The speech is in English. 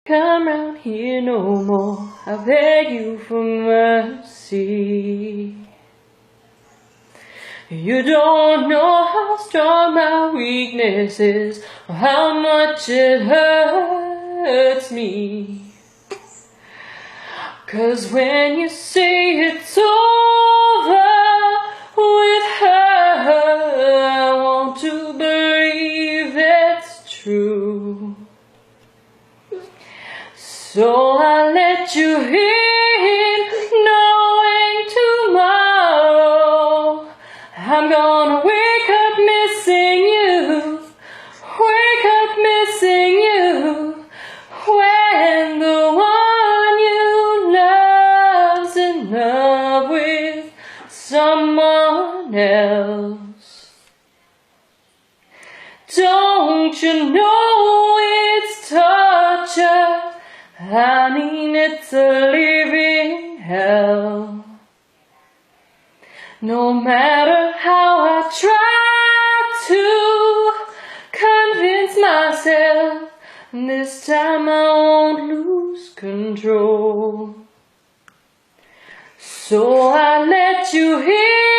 Come round here no more, I beg you for mercy. You don't know how strong my weakness is, or how much it hurts me. 'Cause when you say it's over with her, I want to believe it's true. So I let you in, knowing tomorrow I'm gonna wake up missing you, wake up missing you, when the one you love's in love with someone else. Don't you know it's torture? I mean, it's a living hell. No matter how I try to convince myself, this time I won't lose control. So I let you in,